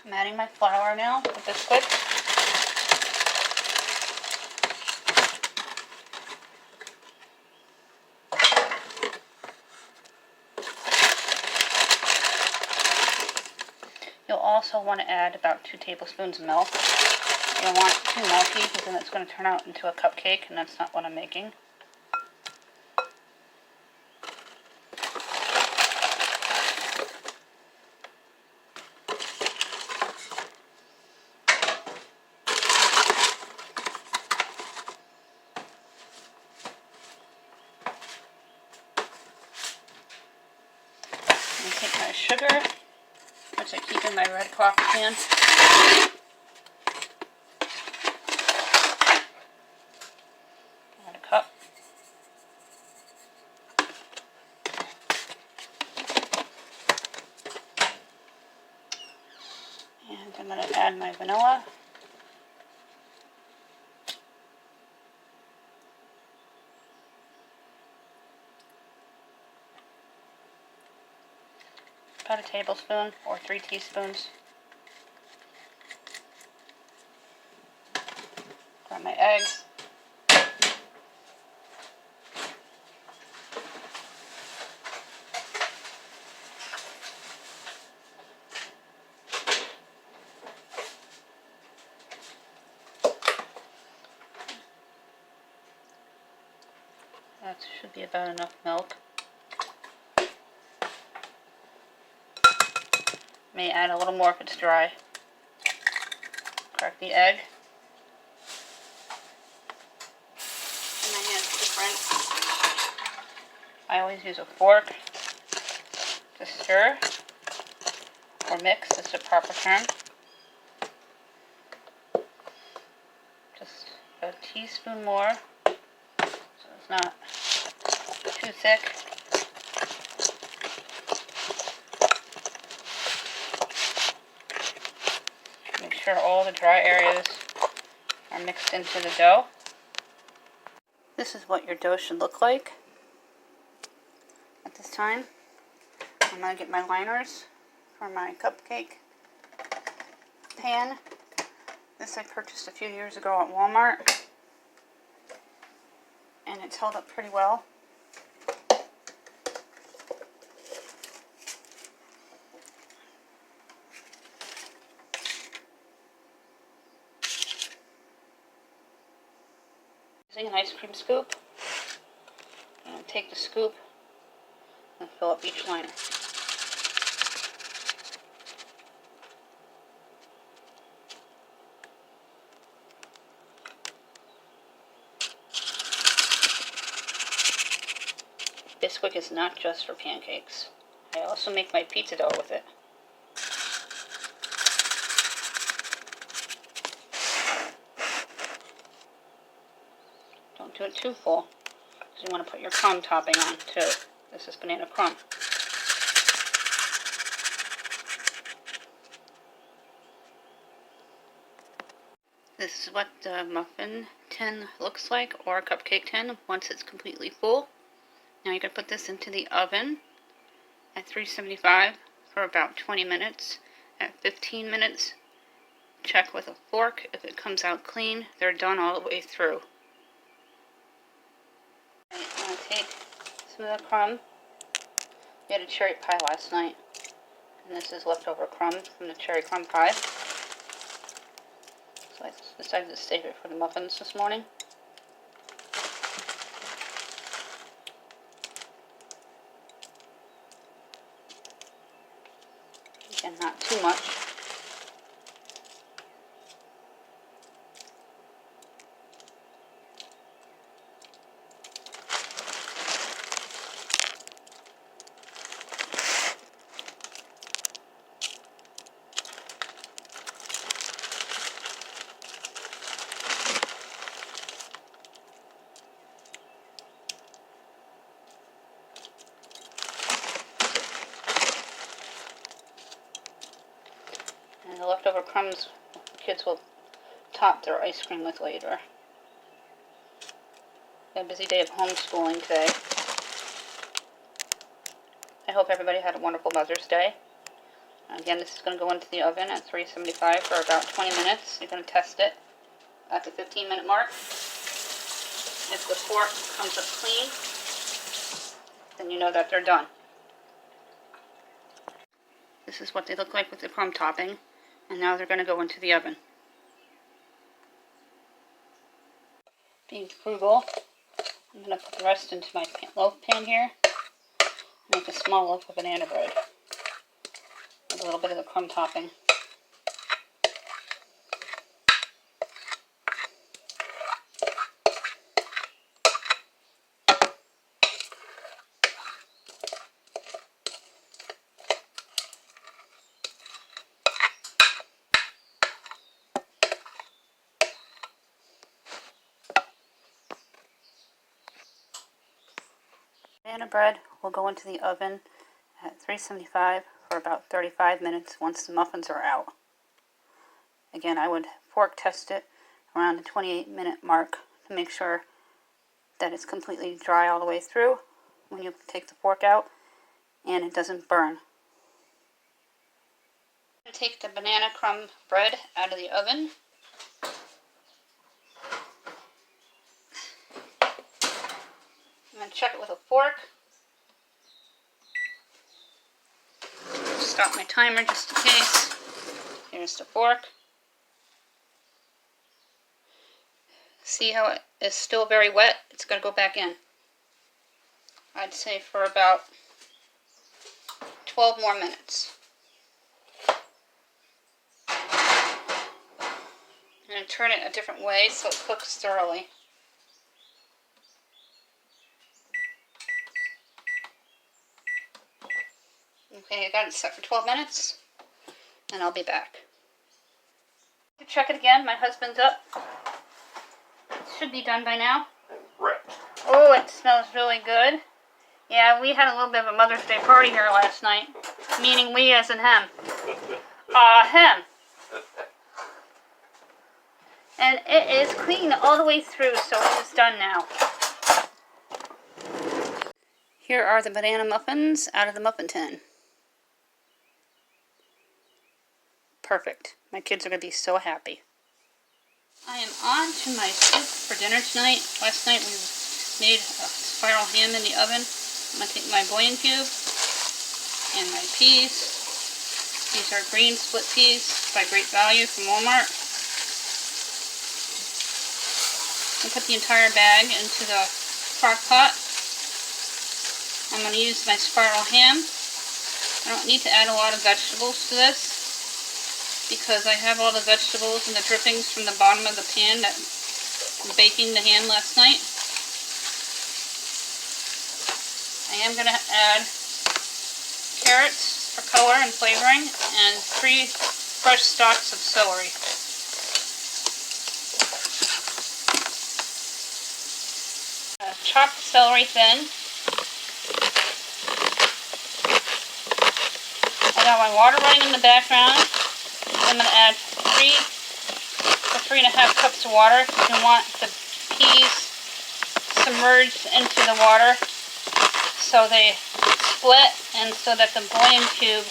I'm adding my flour now with this whip. You'll also want to add about 2 tablespoons of milk. You don't want it too milky because then it's going to turn out into a cupcake, and that's not what I'm making. I'm going to take my sugar, which I keep in my red crock pan. Add a cup. And I'm going to add my vanilla. About a tablespoon or 3 teaspoons. Grab my eggs. That should be about enough milk. May add a little more if it's dry. Crack the egg. My hand's different. I always use a fork to stir or mix, is the proper term. Just a teaspoon more, so it's not too thick. Make sure all the dry areas are mixed into the dough. This is what your dough should look like at this time. I'm going to get my liners for my cupcake pan. This I purchased a few years ago at Walmart, and it's held up pretty well. Using an ice cream scoop, and take the scoop and fill up each liner. Bisquick is not just for pancakes. I also make my pizza dough with it. Don't do it too full, because you want to put your crumb topping on too. This is banana crumb. This is what the muffin tin looks like, or a cupcake tin, once it's completely full. Now you can put this into the oven at 375 for about 20 minutes. At 15 minutes, check with a fork. If it comes out clean, they're done all the way through. I'm going to take some of the crumb. We had a cherry pie last night, and this is leftover crumb from the cherry crumb pie. So I decided to save it for the muffins this morning. Again, not too much. And the leftover crumbs the kids will top their ice cream with later. We had a busy day of homeschooling today. I hope everybody had a wonderful Mother's Day. Again, this is going to go into the oven at 375 for about 20 minutes. You're going to test it at the 15-minute mark. If the fork comes up clean, then you know that they're done. This is what they look like with the crumb topping, and now they're going to go into the oven. Being frugal, I'm going to put the rest into my loaf pan here. Make a small loaf of banana bread with a little bit of the crumb topping. Banana bread will go into the oven at 375 for about 35 minutes once the muffins are out. Again, I would fork test it around the 28-minute mark to make sure that it's completely dry all the way through when you take the fork out and it doesn't burn. I'm going to take the banana crumb bread out of the oven. I'm going to check it with a fork. Stop my timer just in case. Here's the fork. See how it is still very wet? It's going to go back in. I'd say for about 12 more minutes. I'm going to turn it a different way so it cooks thoroughly. Okay, I got it set for 12 minutes, and I'll be back. To check it again, my husband's up. It should be done by now. Right. Oh, it smells really good. Yeah, we had a little bit of a Mother's Day party here last night. Meaning we as in him. Him. And it is clean all the way through, so it is done now. Here are the banana muffins out of the muffin tin. Perfect. My kids are going to be so happy. I am on to my soup for dinner tonight. Last night we made a spiral ham in the oven. I'm going to take my bouillon cube and my peas. These are green split peas by Great Value from Walmart. I'll put the entire bag into the crock pot. I'm going to use my spiral ham. I don't need to add a lot of vegetables to this, because I have all the vegetables and the drippings from the bottom of the pan that was baking the ham last night. I am going to add carrots for color and flavoring and 3 fresh stalks of celery. Chop the celery thin. I got my water running in the background. I'm going to add 3 to 3.5 cups of water. You want the peas submerged into the water so they split and so that the bouillon cube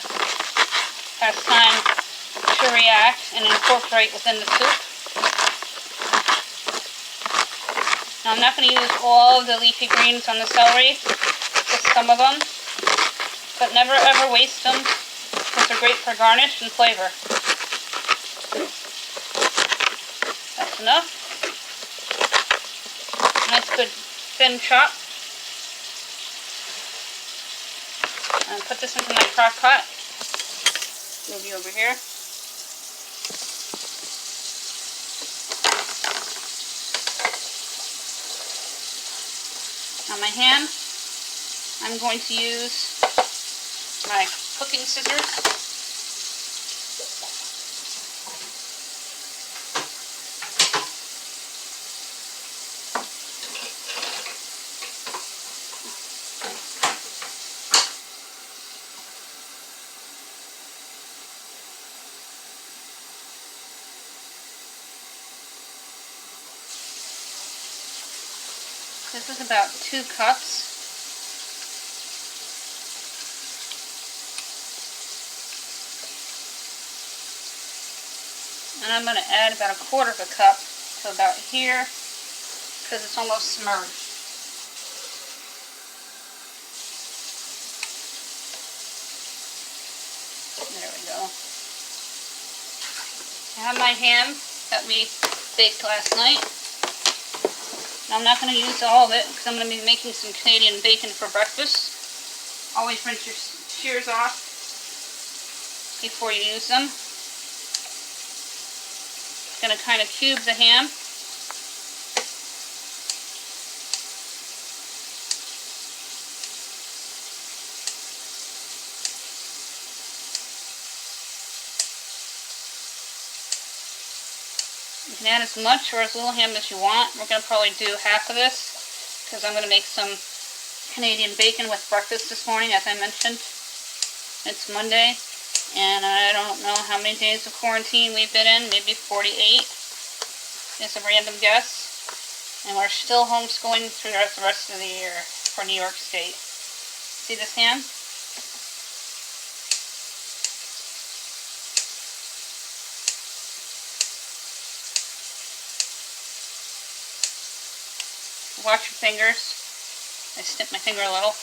has time to react and incorporate within the soup. Now I'm not going to use all of the leafy greens on the celery, just some of them, but never ever waste them because they're great for garnish and flavor. That's enough. Nice good thin chop. And put this into my crock pot. Move you over here. On my ham, I'm going to use my cooking scissors. This is about 2 cups. And I'm going to add about 1/4 cup to about here because it's almost submerged. There we go. I have my ham that we baked last night. Now I'm not going to use all of it because I'm going to be making some Canadian bacon for breakfast. Always rinse your shears off before you use them. Going to kind of cube the ham. You can add as much or as little ham as you want. We're going to probably do half of this because I'm going to make some Canadian bacon with breakfast this morning, as I mentioned. It's Monday, and I don't know how many days of quarantine we've been in, maybe 48 is a random guess. And we're still homeschooling through the rest of the year for New York State. See this ham? Watch your fingers. I snipped my finger a little.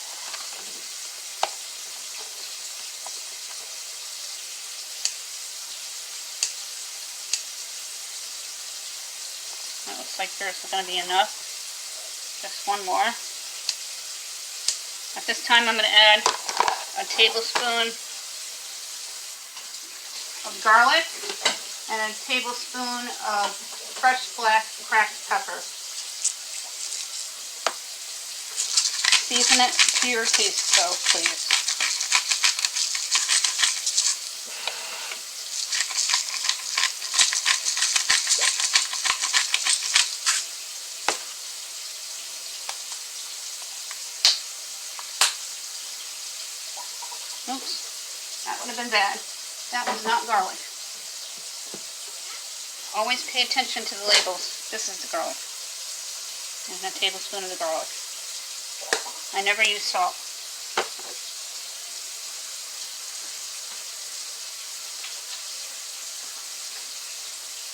That looks like there's going to be enough. Just one more. At this time I'm going to add a tablespoon of garlic and a tablespoon of fresh black cracked pepper. Season it to your taste, though, please. Oops, that would have been bad. That was not garlic. Always pay attention to the labels. This is the garlic. And a tablespoon of the garlic. I never use salt.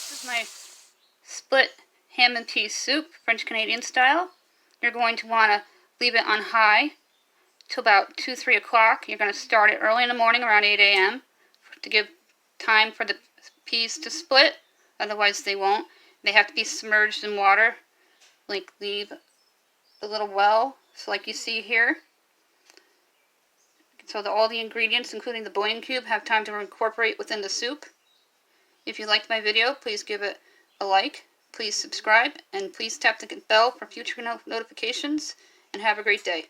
This is my split ham and pea soup, French Canadian style. You're going to want to leave it on high till about 2-3 o'clock. You're going to start it early in the morning around 8 a.m. to give time for the peas to split. Otherwise they won't. They have to be submerged in water. Like leave a little well. So like you see here, so that all the ingredients, including the bouillon cube, have time to incorporate within the soup. If you liked my video, please give it a like, please subscribe, and please tap the bell for future notifications, and have a great day.